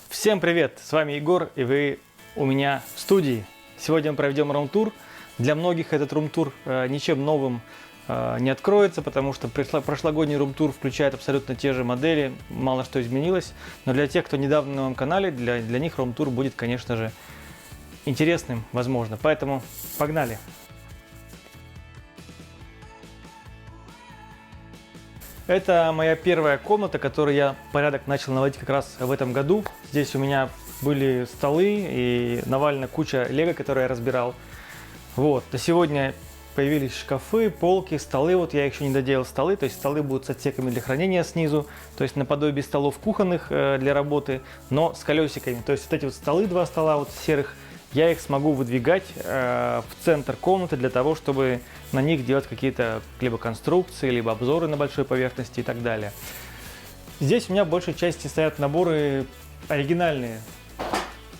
Всем привет! С вами Егор, и вы у меня в студии. Сегодня мы проведем рум-тур. Для многих этот рум-тур ничем новым не откроется, потому что прошлогодний рум-тур включает абсолютно те же модели, мало что изменилось. Но для тех, кто недавно на моем канале, для них рум-тур будет, конечно же, интересным, возможно. Поэтому погнали! Это моя первая комната, которую я порядок начал наводить как раз в этом году. Здесь у меня были столы и навалена куча лего, которые я разбирал. Вот, на сегодня появились шкафы, полки, столы. Вот я еще не доделал столы, то есть столы будут с отсеками для хранения снизу, то есть наподобие столов кухонных для работы, но с колесиками. То есть вот эти вот столы, два стола вот серых, я их смогу выдвигать в центр комнаты для того, чтобы на них делать какие-то либо конструкции, либо обзоры на большой поверхности и так далее. Здесь у меня в большей части стоят наборы оригинальные.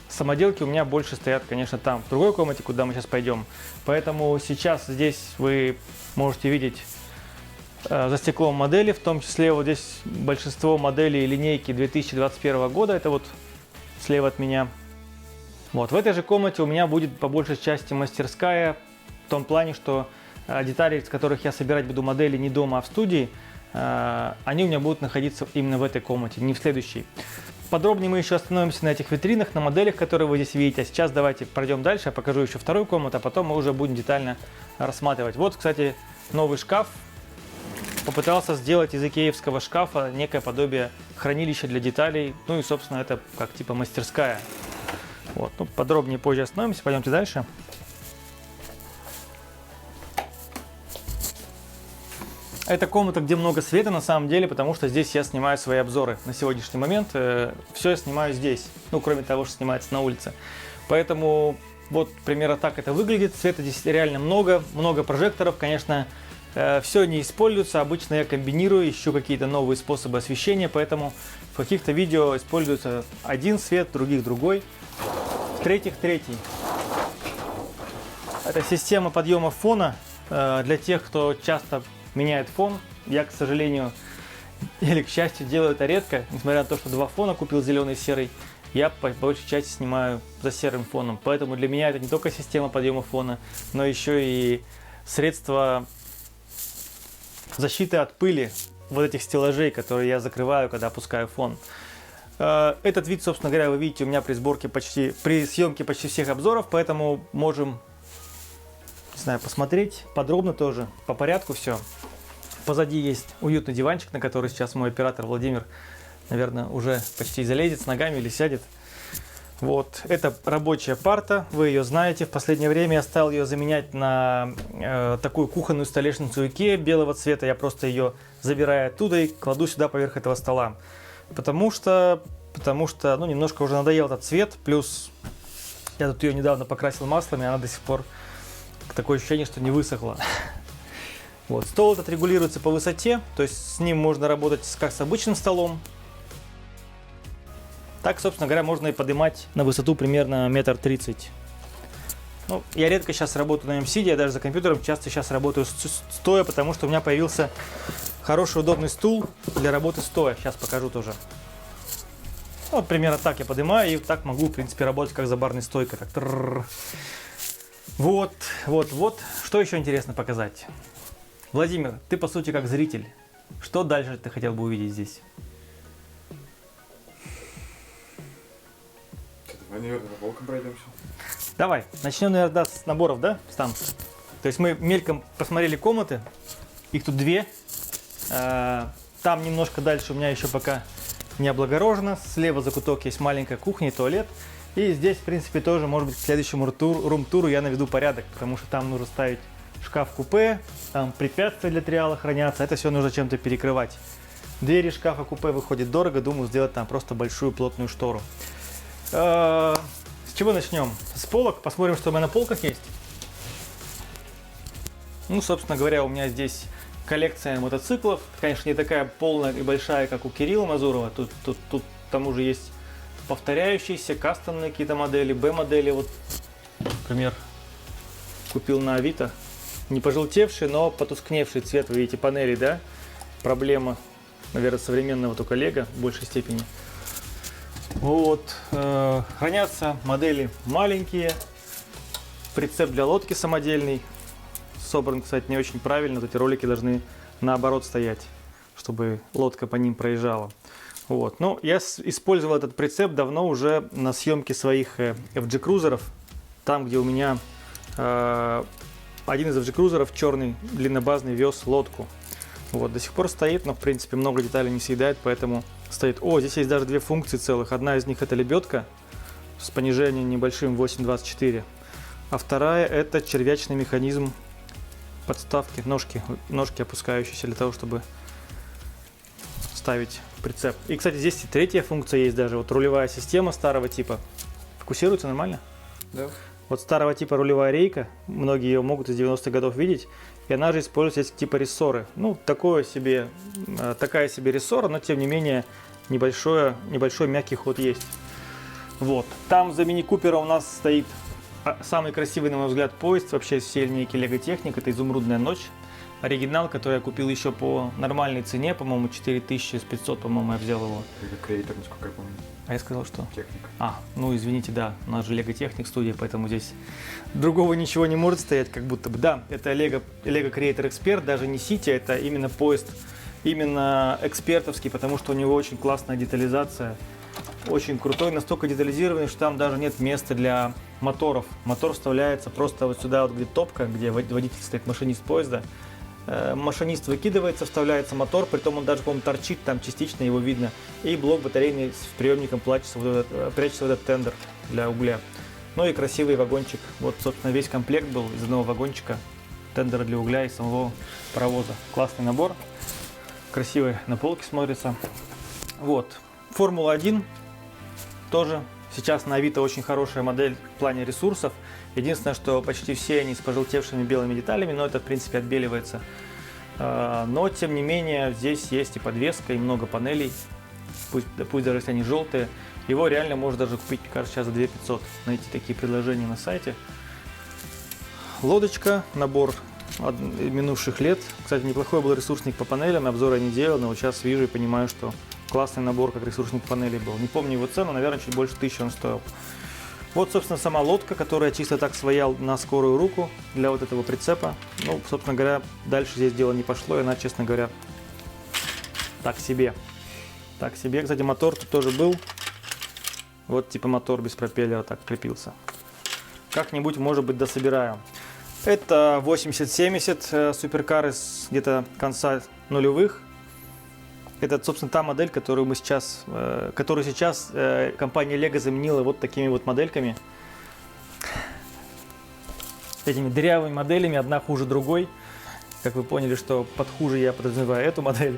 Самоделки у меня больше стоят, конечно, там, в другой комнате, куда мы сейчас пойдем. Поэтому сейчас здесь вы можете видеть за стеклом модели, в том числе вот здесь большинство моделей линейки 2021 года, это вот слева от меня. Вот, в этой же комнате у меня будет по большей части мастерская, в том плане, что детали, из которых я собирать буду модели не дома, а в студии, они у меня будут находиться именно в этой комнате, не в следующей. Подробнее мы еще остановимся на этих витринах, на моделях, которые вы здесь видите. А сейчас давайте пройдем дальше, я покажу еще вторую комнату, а потом мы уже будем детально рассматривать. Вот, кстати, новый шкаф. Попытался сделать из икеевского шкафа некое подобие хранилища для деталей. Ну и, собственно, это как типа мастерская. Вот, ну, подробнее позже остановимся, пойдемте дальше. Это комната, где много света на самом деле, потому что здесь я снимаю свои обзоры. На сегодняшний момент все я снимаю здесь, ну, кроме того, что снимается на улице. Поэтому вот примерно так это выглядит. Света здесь реально много прожекторов, конечно, все не используется. Обычно я комбинирую, ищу какие-то новые способы освещения, поэтому в каких-то видео используется один свет, в других другой. В-третьих, третий. Это система подъема фона для тех, кто часто меняет фон. Я, к сожалению, или к счастью, делаю это редко. Несмотря на то, что два фона купил, зеленый и серый, я по большей части снимаю за серым фоном. Поэтому для меня это не только система подъема фона, но еще и средство защиты от пыли вот этих стеллажей, которые я закрываю, когда опускаю фон. Этот вид, собственно говоря, вы видите у меня при съемке почти всех обзоров, поэтому можем, не знаю, посмотреть подробно тоже, по порядку все. Позади есть уютный диванчик, на который сейчас мой оператор Владимир, наверное, уже почти залезет с ногами или сядет. Вот, это рабочая парта, вы ее знаете. В последнее время я стал ее заменять на такую кухонную столешницу IKEA белого цвета. Я просто ее забираю оттуда и кладу сюда поверх этого стола. Потому что ну, немножко уже надоел этот цвет, плюс я тут ее недавно покрасил маслом, и она до сих пор такое ощущение, что не высохла. Вот, стол этот регулируется по высоте, то есть с ним можно работать как с обычным столом. Так, собственно говоря, можно и поднимать на высоту примерно 1,30 м. Ну, я редко сейчас работаю на нем сидя, я даже за компьютером часто сейчас работаю стоя, потому что у меня появился хороший удобный стул для работы стоя. Сейчас покажу тоже. Вот примерно так я поднимаю и так могу, в принципе, работать как за барной стойкой. Так. Вот. Что еще интересно показать? Владимир, ты по сути как зритель. Что дальше ты хотел бы увидеть здесь? Давай, наверное, по полкам пройдемся. Давай, начнем, наверное, с наборов, да, Стан? То есть мы мельком посмотрели комнаты, их тут две. Там немножко дальше у меня еще пока не облагорожено. Слева закуток есть маленькая кухня и туалет. И здесь, в принципе, тоже, может быть, к следующему рум-туру я наведу порядок, потому что там нужно ставить шкаф-купе, там препятствия для триала хранятся, это все нужно чем-то перекрывать. Двери шкафа-купе выходит дорого, думаю, сделать там просто большую плотную штору. С чего начнем? С полок. Посмотрим, что у меня на полках есть. Ну, собственно говоря, у меня здесь коллекция мотоциклов. Конечно, не такая полная и большая, как у Кирилла Мазурова. Тут к тому же есть повторяющиеся, кастомные какие-то модели, Б-модели. Вот, например, купил на Авито. Не пожелтевший, но потускневший цвет. Вы видите панели, да? Проблема, наверное, современного только Лего в большей степени. Вот. Хранятся модели маленькие. Прицеп для лодки самодельный. Собран, кстати, не очень правильно. Вот эти ролики должны наоборот стоять, чтобы лодка по ним проезжала. Вот. Ну, я использовал этот прицеп давно уже на съемке своих FG-крузеров. Там, где у меня один из FG-крузеров, черный, длиннобазный, вез лодку. Вот. До сих пор стоит, но, в принципе, много деталей не съедает, поэтому стоит. О, здесь есть даже две функции целых. Одна из них — это лебедка с понижением небольшим 8,24. А вторая — это червячный механизм подставки, ножки опускающиеся для того, чтобы ставить прицеп. И, кстати, здесь и третья функция есть даже. Вот рулевая система старого типа. Фокусируется нормально? Да. Вот старого типа рулевая рейка. Многие ее могут из 90-х годов видеть. И она же используется здесь типа рессоры. Ну, такая себе рессора, но тем не менее небольшой мягкий ход есть. Вот. Там за мини-купера у нас стоит самый красивый, на мой взгляд, поезд вообще из всей линейки Lego Technic. Это «Изумрудная ночь». Оригинал, который я купил еще по нормальной цене, по-моему, 4500, по-моему, я взял его. Lego Creator, насколько я помню. А я сказал, что? Техника. Ну извините, да, у нас же Lego Technic студия, поэтому здесь другого ничего не может стоять, как будто бы. Да, это Lego Creator Expert, даже не City, это именно поезд, именно экспертовский, потому что у него очень классная детализация. Очень крутой, настолько детализированный, что там даже нет места для моторов. Мотор вставляется просто вот сюда, вот где топка, где водитель стоит, машинист поезда. Машинист выкидывается, вставляется мотор, притом он даже, по-моему, торчит, там частично его видно. И блок батарейный с приемником прячется в этот тендер для угля. Ну и красивый вагончик. Вот, собственно, весь комплект был из одного вагончика, тендера для угля и самого паровоза. Классный набор, красивый на полке смотрится. Вот, Формула-1 тоже. Сейчас на Авито очень хорошая модель в плане ресурсов. Единственное, что почти все они с пожелтевшими белыми деталями, но это, в принципе, отбеливается. Но, тем не менее, здесь есть и подвеска, и много панелей. Пусть даже если они желтые. Его реально можно даже купить, мне кажется, сейчас за 2500. Найти такие предложения на сайте. Лодочка, набор минувших лет. Кстати, неплохой был ресурсник по панелям, обзор я не делал, но вот сейчас вижу и понимаю, что классный набор, как ресурсник панелей был. Не помню его цену, наверное, чуть больше 1000 он стоил. Вот, собственно, сама лодка, которая чисто так своя на скорую руку для вот этого прицепа. Ну, собственно говоря, дальше здесь дело не пошло, и она, честно говоря, так себе. Так себе. Кстати, мотор тут тоже был. Вот типа мотор без пропеллера так крепился. Как-нибудь, может быть, дособираю. Это 8070 суперкар из где-то конца нулевых. Это, собственно, та модель, которую сейчас компания Lego заменила вот такими вот модельками. Этими дырявыми моделями, одна хуже другой. Как вы поняли, что под хуже я подразумеваю эту модель.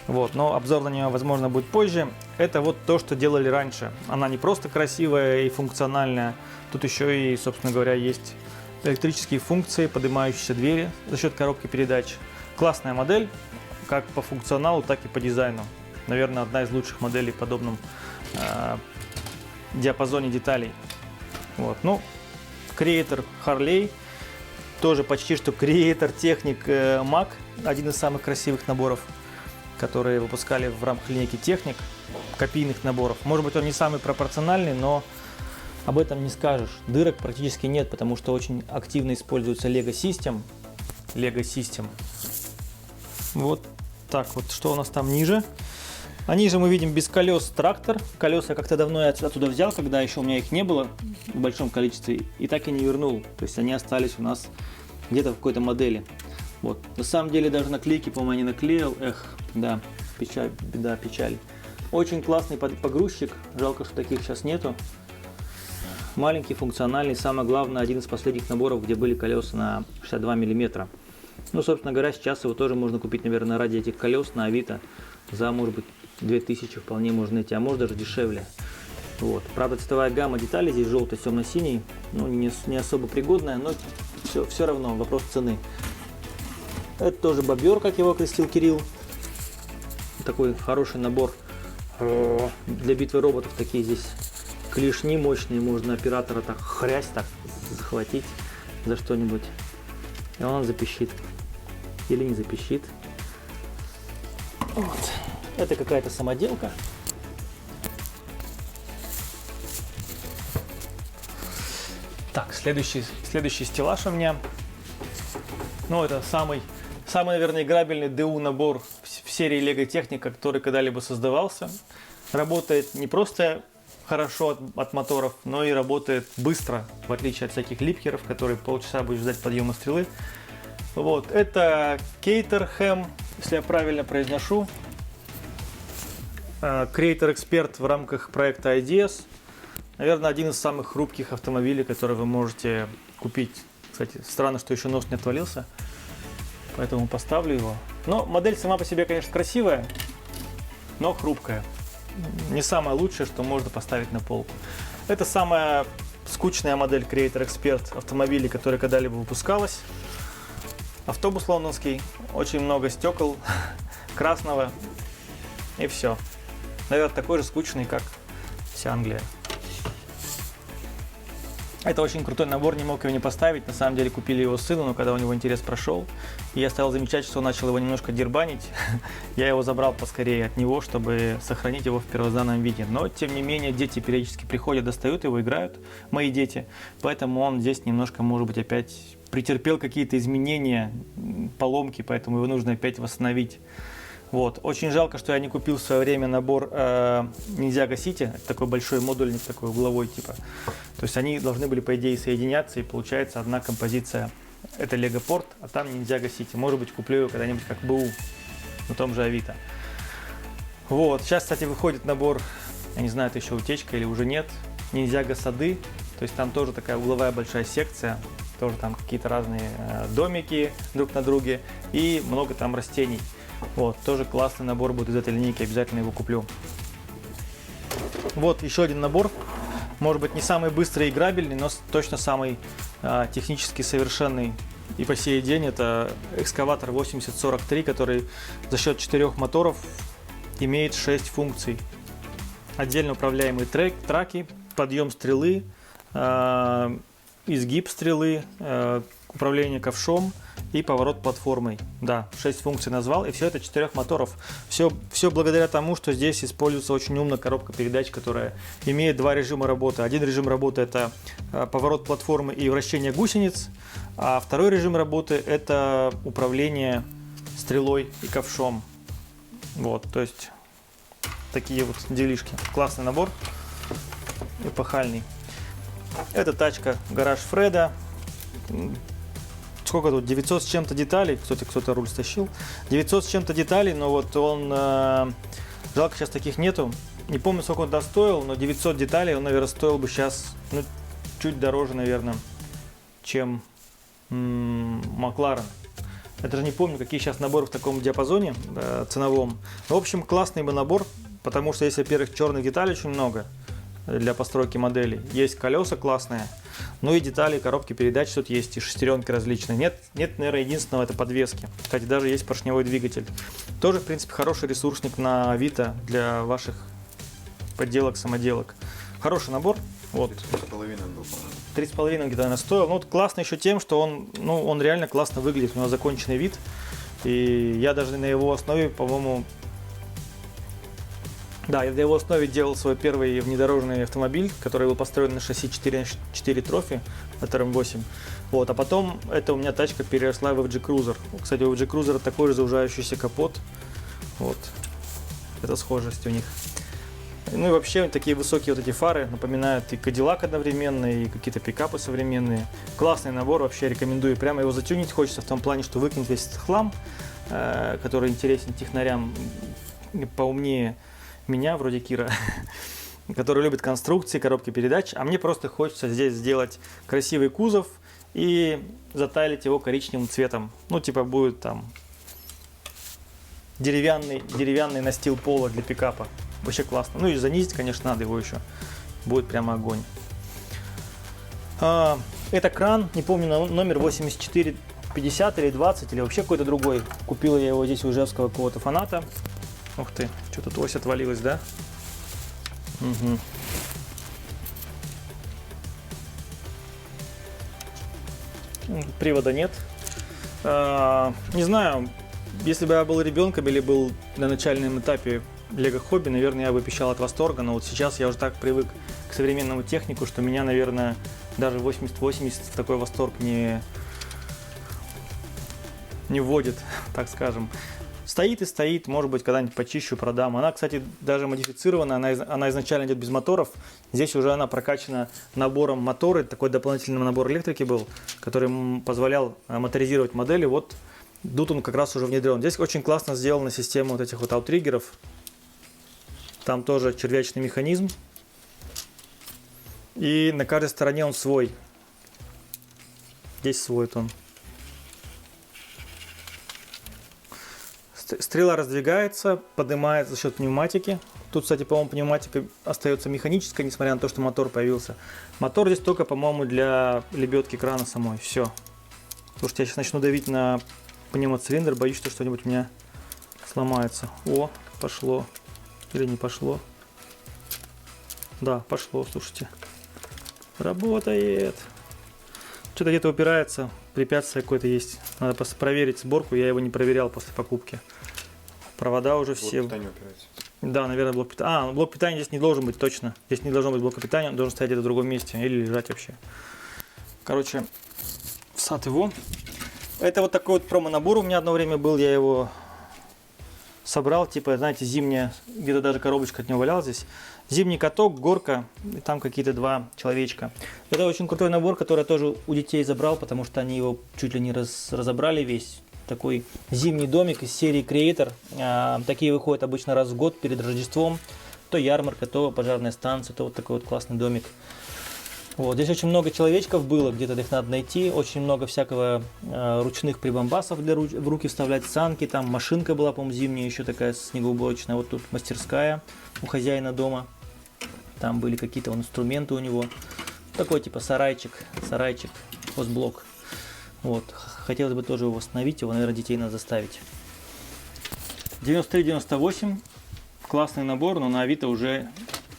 Вот, но обзор на нее, возможно, будет позже. Это вот то, что делали раньше. Она не просто красивая и функциональная. Тут еще и, собственно говоря, есть электрические функции, поднимающиеся двери за счет коробки передач. Классная модель. Как по функционалу, так и по дизайну. Наверное, одна из лучших моделей в подобном диапазоне деталей. Вот. Ну, Creator Harley. Тоже почти что Creator Technic Mac. Один из самых красивых наборов, которые выпускали в рамках линейки Technic. Копийных наборов. Может быть, он не самый пропорциональный, но об этом не скажешь. Дырок практически нет, потому что очень активно используется Lego System. Lego System. Вот так вот, что у нас там ниже. А ниже мы видим без колес трактор. Колеса как-то давно я оттуда взял, когда еще у меня их не было в большом количестве. И так и не вернул. То есть они остались у нас где-то в какой-то модели. Вот. На самом деле даже наклейки, по-моему, я не наклеил. Эх, да, печаль, беда, печаль. Очень классный погрузчик. Жалко, что таких сейчас нету. Маленький, функциональный. Самое главное, один из последних наборов, где были колеса на 62 миллиметра. Ну, собственно говоря, сейчас его тоже можно купить, наверное, ради этих колес на Авито за, может быть, 2000 вполне можно найти, а может даже дешевле. Вот. Правда, цветовая гамма деталей здесь желтый, темно-синий, ну, не особо пригодная, но все равно вопрос цены. Это тоже бобер, как его окрестил Кирилл. Такой хороший набор для битвы роботов. Такие здесь клешни мощные, можно оператора так хрясь, так захватить за что-нибудь. И он запищит. Или не запищит. Вот. Это какая-то самоделка. следующий стеллаж у меня. Ну, это самый, наверное, играбельный ДУ набор в серии Lego Техника, который когда-либо создавался. Работает не просто хорошо от моторов, но и работает быстро, в отличие от всяких липкеров, которые полчаса будешь ждать подъема стрелы. Вот, это Caterham, если я правильно произношу. Creator Expert в рамках проекта IDS. Наверное, один из самых хрупких автомобилей, которые вы можете купить. Кстати, странно, что еще нос не отвалился, поэтому поставлю его. Но модель сама по себе, конечно, красивая, но хрупкая. Не самое лучшее, что можно поставить на полку. Это самая скучная модель Creator Expert автомобилей, которая когда-либо выпускалась. Автобус лондонский, очень много стекол, красного и все. Наверное, такой же скучный, как вся Англия. Это очень крутой набор, не мог его не поставить. На самом деле купили его сыну, но когда у него интерес прошел, и я стал замечать, что он начал его немножко дербанить, я его забрал поскорее от него, чтобы сохранить его в первозданном виде. Но, тем не менее, дети периодически приходят, достают его, играют, мои дети. Поэтому он здесь немножко, может быть, опять претерпел какие-то изменения, поломки, поэтому его нужно опять восстановить. Вот. Очень жалко, что я не купил в свое время набор Ninjago City. Это такой большой модульник, такой угловой типа. То есть они должны были, по идее, соединяться, и получается одна композиция. Это Lego Port, а там Ninjago City. Может быть, куплю его когда-нибудь как БУ на том же Авито. Вот. Сейчас, кстати, выходит набор, я не знаю, это еще утечка или уже нет, Ninjago Сады. То есть там тоже такая угловая большая секция. Тоже там какие-то разные домики друг на друге и много там растений. Вот, тоже классный набор будет из этой линейки, обязательно его куплю. Вот еще один набор, может быть не самый быстрый и играбельный, но точно самый технически совершенный и по сей день. Это экскаватор 8043, который за счет 4 моторов имеет 6 функций. Отдельно управляемые траки, подъем стрелы, изгиб стрелы, управление ковшом и поворот платформой. Да, 6 функций назвал, и все это 4 моторов. Все благодаря тому, что здесь используется очень умная коробка передач, которая имеет 2 режима работы. Один режим работы — это поворот платформы и вращение гусениц, а второй режим работы — это управление стрелой и ковшом. Вот, то есть такие вот делишки. Классный набор, эпохальный. Это тачка гараж Фреда. Сколько тут? 900 с чем-то деталей. Кстати, кто-то руль стащил. 900 с чем-то деталей, но вот он... жалко, сейчас таких нету. Не помню, сколько он достоил, но 900 деталей он, наверное, стоил бы сейчас чуть дороже, наверное, чем Макларен. Я даже не помню, какие сейчас наборы в таком диапазоне ценовом. В общем, классный бы набор, потому что есть, во-первых, черных деталей очень много для постройки моделей. Есть колеса классные, ну и детали, коробки передач тут есть, и шестеренки различные. Нет, наверное, единственного — это подвески. Кстати, даже есть поршневой двигатель. Тоже, в принципе, хороший ресурсник на Авито для ваших подделок, самоделок. Хороший набор. Вот. 3,5 был, по-моему. 3,5 где-то она стоила. Ну, вот классно еще тем, что он реально классно выглядит. У него законченный вид. И я даже на его основе, по-моему... Да, я на его основе делал свой первый внедорожный автомобиль, который был построен на шасси 4 Trophy от RM8. Вот, а потом эта у меня тачка переросла в FG Cruiser. Кстати, у FG Cruiser такой же заужающийся капот. Вот, это схожесть у них. Ну и вообще такие высокие вот эти фары напоминают и Cadillac одновременно, и какие-то пикапы современные. Классный набор, вообще рекомендую. Прямо его затюнить хочется в том плане, что выкинуть весь этот хлам, который интересен технарям поумнее меня, вроде Кира, который любит конструкции, коробки передач, а мне просто хочется здесь сделать красивый кузов и затайлить его коричневым цветом. Ну, типа будет там деревянный настил пола для пикапа. Вообще классно. Ну и занизить, конечно, надо его еще. Будет прямо огонь. Это кран, не помню, номер 8450 или 20, или вообще какой-то другой. Купила я его здесь у ижевского какого-то фаната. Ух ты, что тут ось отвалилась, да? Угу. Привода нет. Не знаю, если бы я был ребенком или был на начальном этапе Lego хобби, наверное, я бы пищал от восторга, но вот сейчас я уже так привык к современному технику, что меня, наверное, даже 80-80 такой восторг не вводит, так скажем. Стоит и стоит, может быть, когда-нибудь почищу, продам. Она, кстати, даже модифицирована, она изначально идет без моторов. Здесь уже она прокачана набором мотора, такой дополнительный набор электрики был, который позволял моторизировать модели. Вот тут он как раз уже внедрен. Здесь очень классно сделана система вот этих вот аутриггеров. Там тоже червячный механизм. И на каждой стороне он свой. Здесь свой он. Стрела раздвигается, поднимается за счет пневматики. Тут, кстати, по-моему, пневматика остается механической, несмотря на то, что мотор появился. Мотор здесь только, по-моему, для лебедки крана самой. Все. Потому что я сейчас начну давить на пневмоцилиндр, боюсь, что что-нибудь у меня сломается. О, пошло. Или не пошло. Да, пошло, слушайте. Работает. Что-то где-то упирается, препятствие какое-то есть. Надо проверить сборку, я его не проверял после покупки. Провода уже все. Блок питания упирается. Да, наверное, блок питания. Блок питания здесь не должен быть точно. Здесь не должно быть блока питания, он должен стоять где-то в другом месте или лежать вообще. Короче, в сад его. Это вот такой вот промо-набор у меня одно время был, я его собрал, типа, знаете, зимняя, где-то даже коробочка от него валялась здесь. Зимний каток, горка, и там какие-то 2 человечка. Это очень крутой набор, который я тоже у детей забрал, потому что они его чуть ли не разобрали весь. Такой зимний домик из серии Creator. Такие выходят обычно раз в год перед Рождеством. То ярмарка, то пожарная станция, то вот такой вот классный домик. Вот. Здесь очень много человечков было, где-то их надо найти. Очень много всякого ручных прибамбасов для в руки вставлять, санки. Там машинка была, по-моему, зимняя, еще такая снегоуборочная. Вот тут мастерская у хозяина дома. Там были какие-то инструменты у него. Такой типа сарайчик, хозблок. Вот. Хотелось бы тоже его восстановить, его, наверное, детей надо заставить. 93-98. Классный набор, но на Авито уже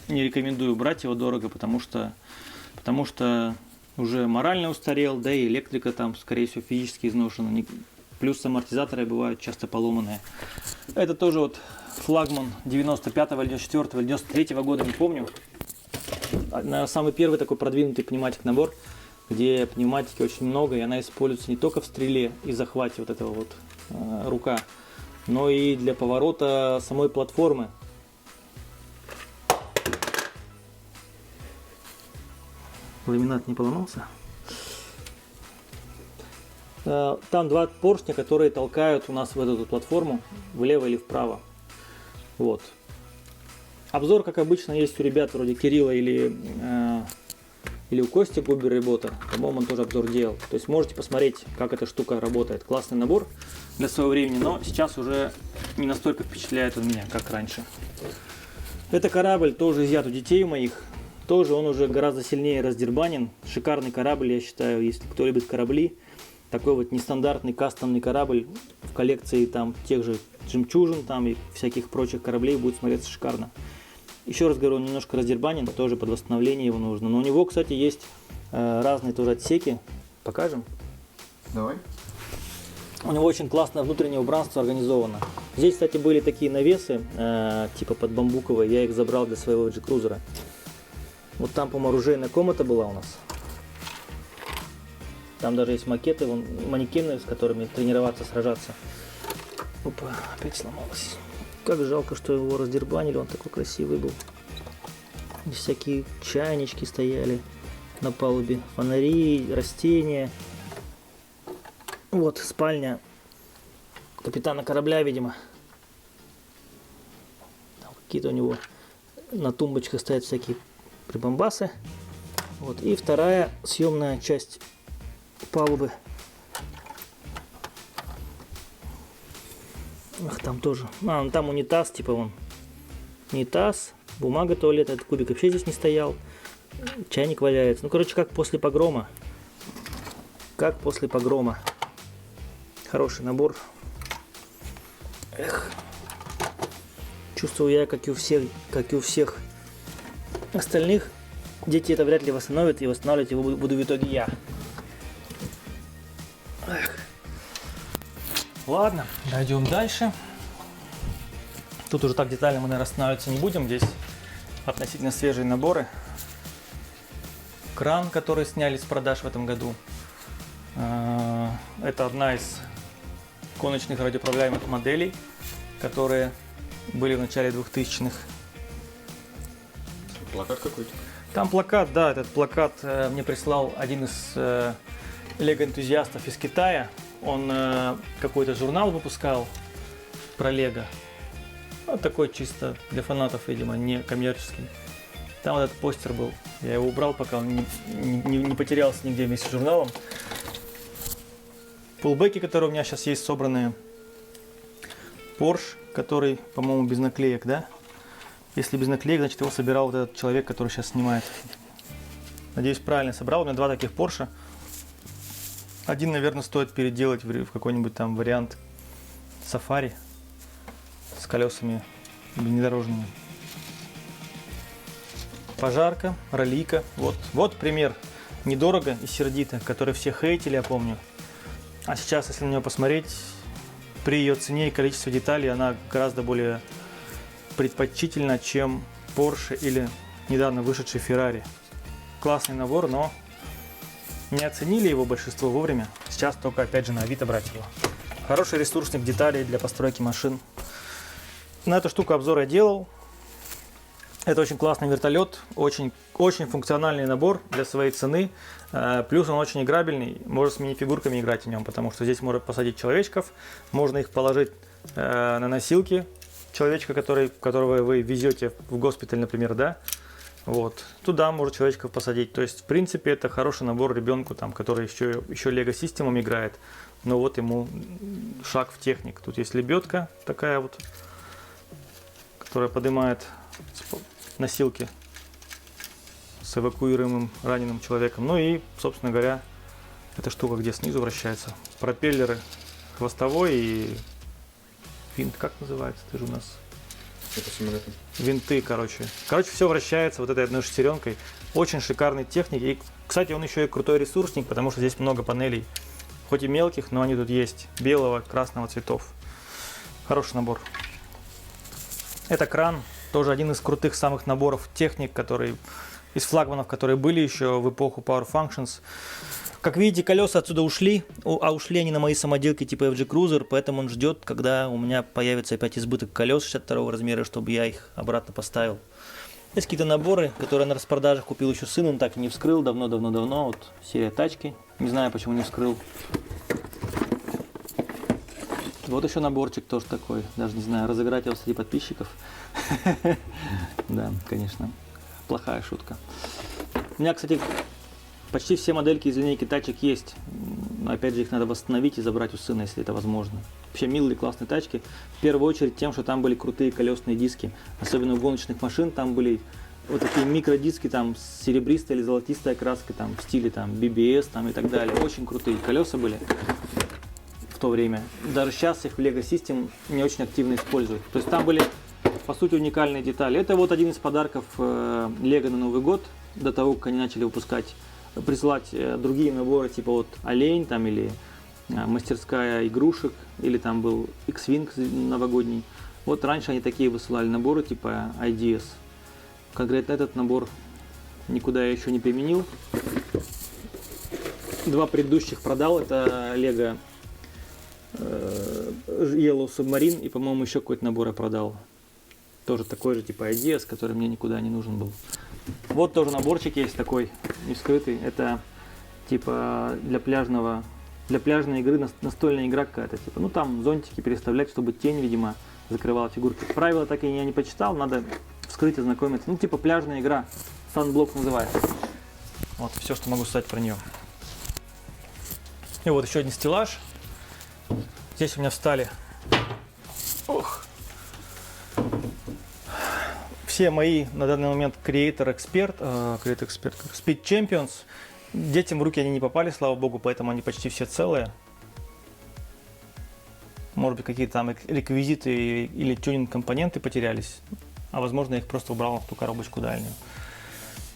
не рекомендую брать его, дорого, потому что уже морально устарел, да и электрика там, скорее всего, физически изношена. Плюс амортизаторы бывают часто поломанные. Это тоже вот флагман 95-го, 94-го, 93-го года, не помню. Самый первый такой продвинутый пневматик набор, где пневматики очень много, и она используется не только в стреле и захвате вот этого вот рука, но и для поворота самой платформы. Ламинат не поломался. Там 2 поршня, которые толкают у нас в эту платформу влево или вправо. Вот. Обзор, как обычно, есть у ребят вроде Кирилла или у Кости Губер Работа. По-моему, он тоже обзор делал. То есть можете посмотреть, как эта штука работает. Классный набор для своего времени, но сейчас уже не настолько впечатляет он меня, как раньше. Это корабль тоже изъят у детей моих. Тоже он уже гораздо сильнее раздербанен. Шикарный корабль, я считаю, если кто любит корабли. Такой вот нестандартный кастомный корабль в коллекции там тех же жемчужин там и всяких прочих кораблей будет смотреться шикарно. Еще раз говорю, он немножко раздербанен, тоже под восстановление его нужно. Но у него, кстати, есть разные тоже отсеки. Покажем? Давай. У него очень классное внутреннее убранство организовано. Здесь, кстати, были такие навесы, типа под бамбуковые. Я их забрал для своего G-крузера. Вот там, по-моему, оружейная комната была у нас. Там даже есть макеты, вон, манекены, с которыми тренироваться, сражаться. Опа, опять сломалось. Как жалко, что его раздербанили, он такой красивый был. И всякие чайнички стояли на палубе, фонари, растения. Вот спальня капитана корабля, видимо. Там какие-то у него на тумбочках стоят всякие прибамбасы. Вот. И вторая съемная часть палубы. Ах, там тоже. Там унитаз, типа вон. Унитаз, бумага туалета, этот кубик вообще здесь не стоял. Чайник валяется. Ну, короче, как после погрома. Как после погрома. Хороший набор. Эх. Чувствую я, как и у всех остальных, дети это вряд ли восстановят, и восстанавливать его буду в итоге я. Эх. Ладно, дойдем дальше. Тут уже так детально мы, наверное, останавливаться не будем. Здесь относительно свежие наборы. кран, который сняли с продаж в этом году. Это одна из гоночных радиоуправляемых моделей, которые были в начале 2000-х. Плакат какой-то? Там плакат, да, этот плакат мне прислал один из лего-энтузиастов из Китая. Он какой-то журнал выпускал про лего. Вот такой чисто для фанатов, видимо, не коммерческий. Там вот этот постер был. Я его убрал, пока он не потерялся нигде вместе с журналом. Пулбеки, которые у меня сейчас есть, собранные. Porsche, который, по-моему, без наклеек, да? Если без наклеек, значит его собирал вот этот человек, который сейчас снимает. Надеюсь, правильно собрал. У меня два таких Porsche. Один, наверное, стоит переделать в какой-нибудь там вариант Safari с колесами внедорожными. Пожарка, раллийка. Вот пример недорого и сердито, который все хейтили, я помню. А сейчас, если на нее посмотреть, при ее цене и количестве деталей, она гораздо более предпочтительна, чем Porsche или недавно вышедший Ferrari. Классный набор, но не оценили его большинство вовремя. Сейчас только, опять же, на Авито брать его. Хороший ресурсник деталей для постройки машин. На эту штуку обзор я делал. Это очень классный вертолет, очень функциональный набор для своей цены. Плюс он очень играбельный, можно с мини-фигурками играть в нем, потому что здесь можно посадить человечков, можно их положить на носилки, человечка, которого вы везете в госпиталь, например, да. Вот. Туда можно человечков посадить. То есть, в принципе, это хороший набор ребенку, там, который еще Lego System играет. Но вот ему шаг в техник. Тут есть лебедка такая вот, которая поднимает носилки с эвакуируемым раненым человеком. Ну и, собственно говоря, эта штука, где снизу вращается. Пропеллеры хвостовой и винт, как называется? Ты же у нас... Это самолеты. Винты, короче. Короче, все вращается вот этой одной шестеренкой. Очень шикарный техник. И, кстати, он еще и крутой ресурсник, потому что здесь много панелей. Хоть и мелких, но они тут есть. Белого, красного цветов. Хороший набор. Это кран. Тоже один из крутых самых наборов техник, которые из флагманов, которые были еще в эпоху Power Functions. Как видите, колеса отсюда ушли, а ушли они на мои самоделки типа FG Cruiser, поэтому он ждет, когда у меня появится опять избыток колес 62 размера, чтобы я их обратно поставил. Есть какие-то наборы, которые на распродажах купил еще сын, он так и не вскрыл, давно. Вот серия тачки, не знаю, почему не вскрыл. Вот еще наборчик тоже такой, даже не знаю, разыграть его среди подписчиков. Да, конечно, плохая шутка. У меня, кстати, почти все модельки из линейки тачек есть. Но опять же, их надо восстановить и забрать у сына, если это возможно. Вообще милые, классные тачки. В первую очередь тем, что там были крутые колесные диски. Особенно у гоночных машин там были вот такие микродиски там с серебристой или золотистой окраской, там в стиле там BBS там, и так далее. Очень крутые колеса были в то время. Даже сейчас их в Lego System не очень активно используют. То есть там были, по сути, уникальные детали. Это вот один из подарков Lego на Новый год, до того, как они начали выпускать, присылать другие наборы, типа вот олень там или мастерская игрушек, или там был X-Wing новогодний. Вот раньше они такие высылали наборы типа IDS. Конкретно этот набор никуда я еще не применил. Два предыдущих продал. Это Lego Yellow Submarine и, по-моему, еще какой-то набор я продал. Тоже такой же типа IDS, который мне никуда не нужен был. Вот тоже наборчик есть такой, не вскрытый. Это типа для пляжной игры, настольная игра какая-то. Типа, ну там зонтики переставлять, чтобы тень, видимо, закрывала фигурки. Правила так и я не почитал, надо вскрыть и знакомиться. Ну типа пляжная игра, Sunblock называется. Вот все, что могу сказать про нее. И вот еще один стеллаж. Здесь у меня встали все мои на данный момент Creator Expert, Speed Champions. Детям в руки они не попали, слава богу, поэтому они почти все целые. Может быть, какие-то там реквизиты или тюнинг-компоненты потерялись, а возможно, я их просто убрал в ту коробочку дальнюю.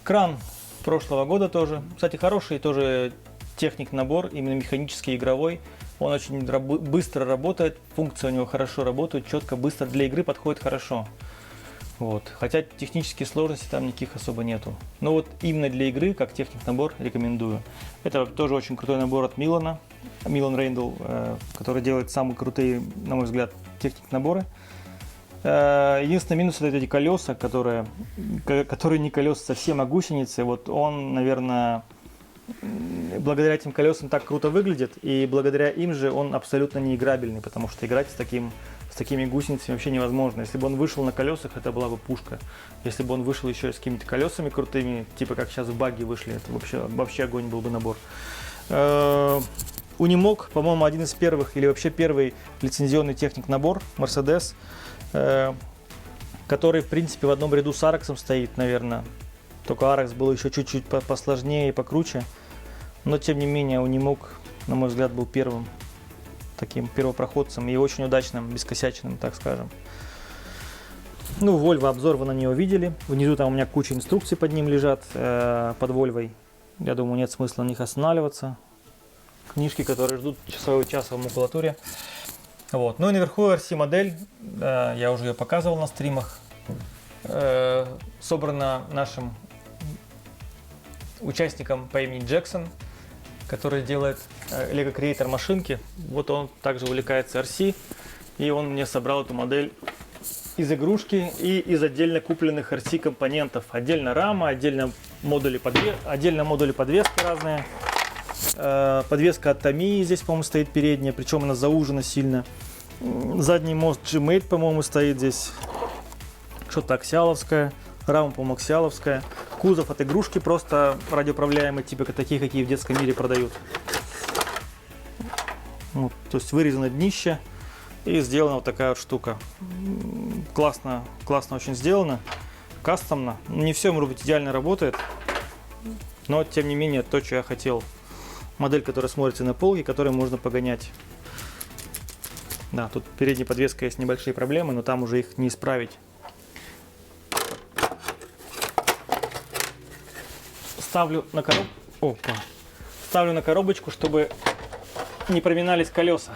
Кран прошлого года тоже. Кстати, хороший тоже техник-набор, именно механический, игровой. Он очень быстро работает, функции у него хорошо работают, четко, быстро, для игры подходит хорошо. Вот. Хотя технические сложности там никаких особо нету. Но вот именно для игры, как техник-набор, рекомендую. Это тоже очень крутой набор от Милана. Милан Рейндл, который делает самые крутые, на мой взгляд, техник-наборы. Единственный минус — это эти колеса, которые не колеса, совсем, а гусеницы. Вот он, наверное, благодаря этим колесам так круто выглядит, и благодаря им же он абсолютно не играбельный, потому что играть с такими гусеницами вообще невозможно. Если бы он вышел на колесах, это была бы пушка. Если бы он вышел еще и с какими-то колесами крутыми, типа как сейчас в багги вышли, это вообще огонь был бы набор. Unimog, по-моему, один из первых, или вообще первый лицензионный техник-набор Mercedes, который, в принципе, в одном ряду с Араксом стоит, наверное. Только Arax был еще чуть-чуть посложнее и покруче. Но, тем не менее, Unimog, на мой взгляд, был первым таким первопроходцем и очень удачным, бескосячным, так скажем. Ну, Volvo, обзор вы на нее видели. Внизу там у меня куча инструкций под ним лежат, под Volvo. Я думаю, нет смысла на них останавливаться. Книжки, которые ждут часового часа в макулатуре. Вот. Ну и наверху RC модель, я уже ее показывал на стримах, собрана нашим участником по имени Джексон, который делает Lego Creator машинки. Вот он также увлекается RC, и он мне собрал эту модель из игрушки и из отдельно купленных RC компонентов. Отдельно рама, отдельно модули подвески разные. Подвеска от Tamiya здесь, по-моему, стоит передняя, причем она заужена сильно. Задний мост G-Mate, по-моему, стоит здесь. Что-то аксиаловское. Рама, по-моему, аксиаловская. Кузов от игрушки просто радиоуправляемый, типа такие, какие в детском мире продают. Вот, то есть вырезано днище и сделана вот такая вот штука. Классно очень сделано. Кастомно. Не все, может быть, идеально работает. Но, тем не менее, то, что я хотел. Модель, которая смотрится на полке, которую можно погонять. Да, тут передней подвеской есть небольшие проблемы, но там уже их не исправить. Ставлю на коробочку, чтобы не проминались колеса.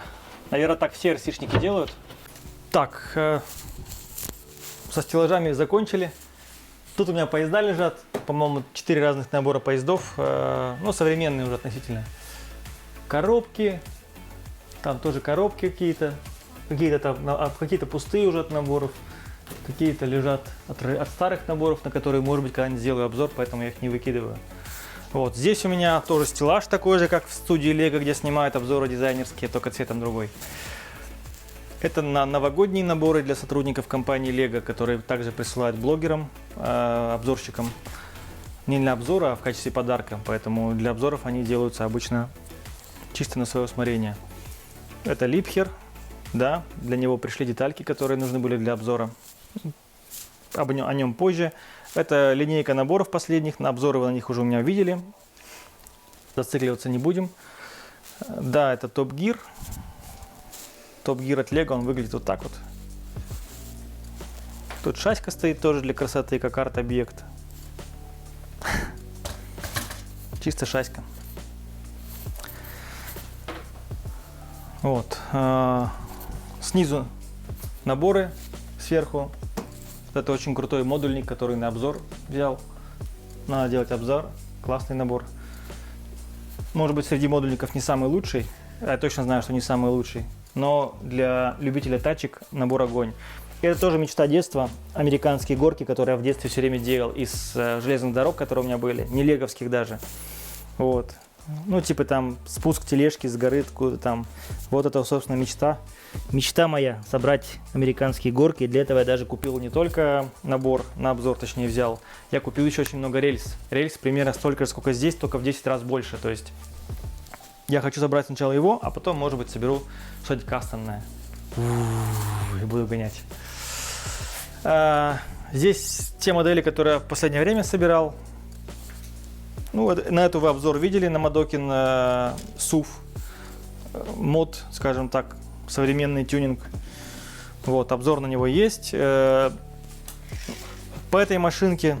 Наверное, так все RC-шники делают. Так, со стеллажами закончили. Тут у меня поезда лежат, по-моему, 4 разных набора поездов, ну, современные уже относительно. Коробки, там тоже коробки какие-то пустые уже от наборов, какие-то лежат от старых наборов, на которые, может быть, когда-нибудь сделаю обзор, поэтому я их не выкидываю. Вот, здесь у меня тоже стеллаж такой же, как в студии Lego, где снимают обзоры дизайнерские, только цветом другой. Это новогодние наборы для сотрудников компании Lego, которые также присылают блогерам, обзорщикам. Не для обзора, а в качестве подарка. Поэтому для обзоров они делаются обычно чисто на свое усмотрение. Это Liebherr, да, для него пришли детальки, которые нужны были для обзора. О нем позже. Это линейка наборов последних, на обзоры вы на них уже у меня видели. Зацикливаться не будем. Да, это Top Gear. Top Gear от Lego, он выглядит вот так вот. Тут шаська стоит тоже для красоты, как арт-объект. Чисто шаська. Вот. Снизу наборы, сверху. Это очень крутой модульник, который на обзор взял. Надо делать обзор. Классный набор. Может быть, среди модульников не самый лучший. Я точно знаю, что не самый лучший. Но для любителя тачек набор огонь. И это тоже мечта детства. Американские горки, которые я в детстве все время делал из железных дорог, которые у меня были. Не леговских даже. Вот. Ну, типа там спуск тележки с горы, откуда там. Вот это, собственно, мечта. Мечта моя — собрать американские горки. Для этого я даже купил не только набор, на обзор точнее взял. Я купил еще очень много рельс. Рельс примерно столько же, сколько здесь, только в 10 раз больше. То есть я хочу собрать сначала его, а потом, может быть, соберу что-нибудь кастомное. И буду гонять. Здесь те модели, которые я в последнее время собирал. Ну, на эту вы обзор видели, на Мадокин SUV мод, скажем так, современный тюнинг. Вот, обзор на него есть. По этой машинке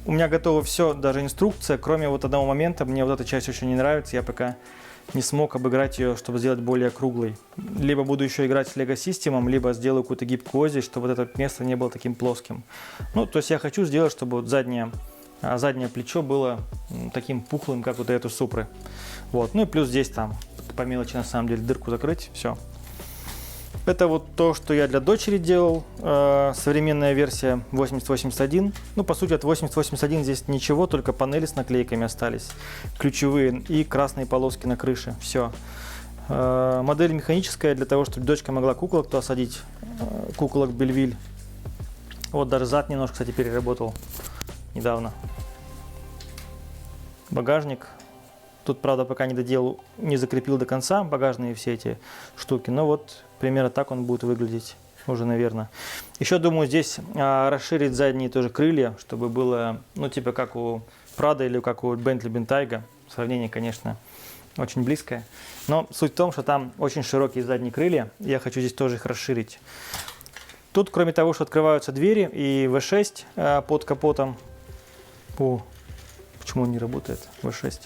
у меня готово все, даже инструкция, кроме вот одного момента. Мне вот эта часть очень не нравится, я пока не смог обыграть ее, чтобы сделать более круглой. Либо буду еще играть с Lego System, либо сделаю какую-то гибкую ось, чтобы вот это место не было таким плоским. Ну, то есть я хочу сделать, чтобы вот заднее плечо было таким пухлым, как вот эту Супры. Вот. Ну и плюс здесь там по мелочи на самом деле дырку закрыть, все. Это вот то, что я для дочери делал. Современная версия 8081. Ну, по сути, от 8081 здесь ничего, только панели с наклейками остались. Ключевые и красные полоски на крыше. Все. Модель механическая для того, чтобы дочка могла куколок туда садить. Куколок Бельвиль. Вот даже зад немножко, кстати, переработал недавно. Багажник. Тут, правда, пока не доделал, не закрепил до конца багажные все эти штуки. Но вот примерно так он будет выглядеть уже, наверное. Еще думаю здесь расширить задние тоже крылья, чтобы было, ну, типа как у Prado или как у Bentley Bentayga. Сравнение, конечно, очень близкое. Но суть в том, что там очень широкие задние крылья. Я хочу здесь тоже их расширить. Тут, кроме того, что открываются двери и V6 под капотом. О, почему он не работает? V6.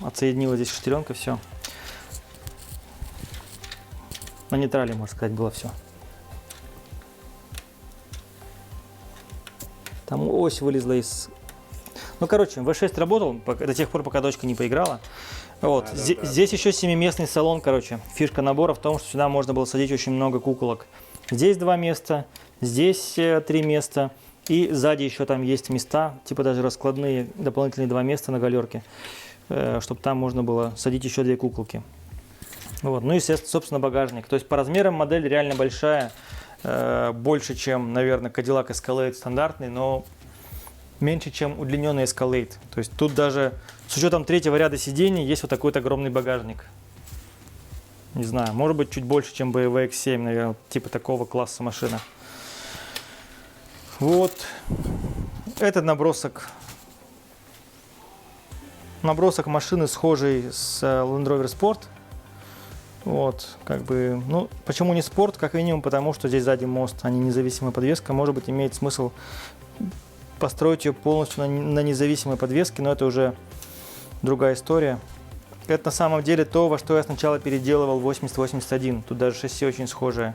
Отсоединила здесь шестеренка, все. На нейтрале, можно сказать, было все. Там ось вылезла из... Ну, короче, V6 работал до тех пор, пока дочка не поиграла. Вот. Здесь еще 7-местный салон, короче. Фишка набора в том, что сюда можно было садить очень много куколок. Здесь 2 места, здесь 3 места. И сзади еще там есть места, типа даже раскладные, дополнительные 2 места на галерке, чтобы там можно было садить еще 2 куколки. Вот. Ну и, собственно, багажник. То есть по размерам модель реально большая, больше, чем, наверное, Cadillac Escalade стандартный, но меньше, чем удлиненный Escalade. То есть тут даже с учетом 3-го ряда сидений есть вот такой вот огромный багажник. Не знаю, может быть чуть больше, чем BMW X7, наверное, типа такого класса машина. Вот, этот набросок машины, схожий с Land Rover Sport. Вот, как бы, ну, почему не Sport? Как минимум, потому что здесь сзади мост, а не независимая подвеска. Может быть, имеет смысл построить ее полностью на независимой подвеске, но это уже другая история. Это на самом деле то, во что я сначала переделывал 8081. Тут даже шасси очень схожее.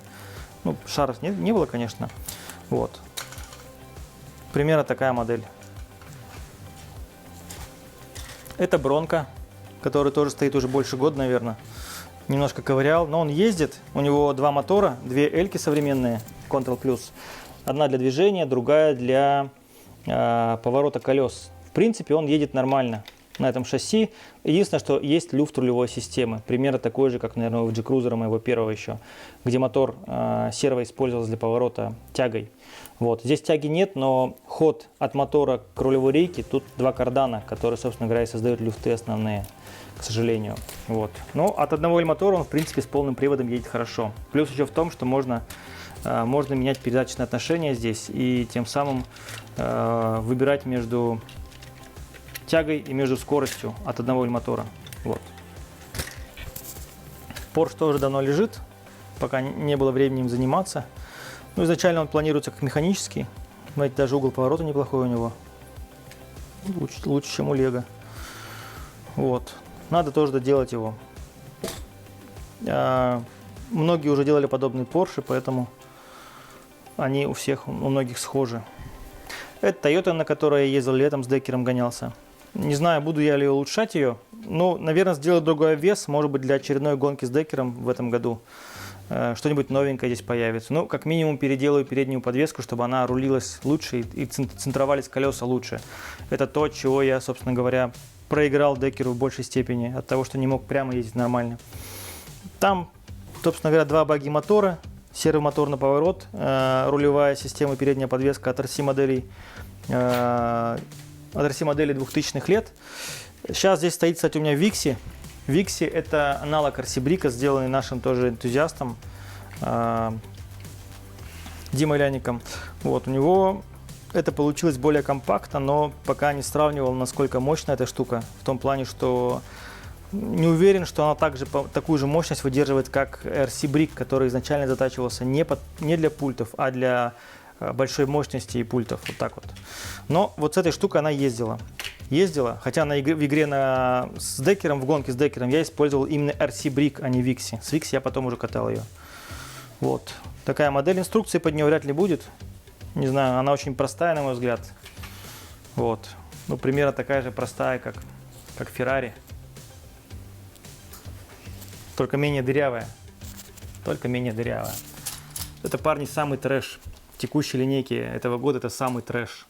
Ну, шаров не было, конечно. Вот. Примерно такая модель. Это Бронко, который тоже стоит уже больше года, наверное. Немножко ковырял, но он ездит. У него 2 мотора, 2 эльки современные, Control+. Одна для движения, другая для поворота колес. В принципе, он едет нормально на этом шасси. Единственное, что есть люфт рулевой системы. Примерно такой же, как, наверное, у G-Cruiser моего первого еще, где мотор серво использовался для поворота тягой. Вот. Здесь тяги нет, но ход от мотора к рулевой рейке, тут 2 кардана, которые, собственно говоря, и создают люфты основные, к сожалению. Вот. Но от одного мотора он, в принципе, с полным приводом едет хорошо. Плюс еще в том, что можно менять передаточные отношения здесь и тем самым выбирать между тягой и между скоростью от одного мотора. Вот. Porsche тоже давно лежит, пока не было времени им заниматься. Ну, изначально он планируется как механический. Знаете, даже угол поворота неплохой у него. Лучше, чем у Lego. Вот. Надо тоже доделать его. Многие уже делали подобные Porsche, поэтому они у многих схожи. Это Toyota, на которой я ездил летом, с декером гонялся. Не знаю, буду я ли улучшать ее. Ну, наверное, сделать другой обвес. Может быть, для очередной гонки с декером в этом году что-нибудь новенькое здесь появится. Ну, как минимум, переделаю переднюю подвеску, чтобы она рулилась лучше и центровались колеса лучше. Это то, чего я, собственно говоря, проиграл декеру в большей степени. От того, что не мог прямо ездить нормально. Там, собственно говоря, 2 баги мотора. Сервомотор на поворот. Рулевая система, передняя подвеска от RC моделей. От RC модели 2000-х лет. Сейчас здесь стоит, кстати, у меня Vixie. Vixie — это аналог RC Брика, сделанный нашим тоже энтузиастом Димой Ляником. Вот, у него это получилось более компактно, но пока не сравнивал, насколько мощна эта штука. В том плане, что не уверен, что она такую же мощность выдерживает, как RC Brick, который изначально затачивался не для пультов, а для большой мощности и пультов. Вот так вот. Но вот с этой штукой она ездила. ездила. Хотя в игре с декером, в гонке с декером я использовал именно RC Brick, а не Vixie. С Vixie я потом уже катал ее. Вот. Такая модель. Инструкции под нее вряд ли будет. Не знаю, она очень простая, на мой взгляд. Вот. Ну, примерно такая же простая, как Ferrari. Только менее дырявая. Только менее дырявая. Это, парни, самый трэш. Текущей линейки этого года это самый трэш.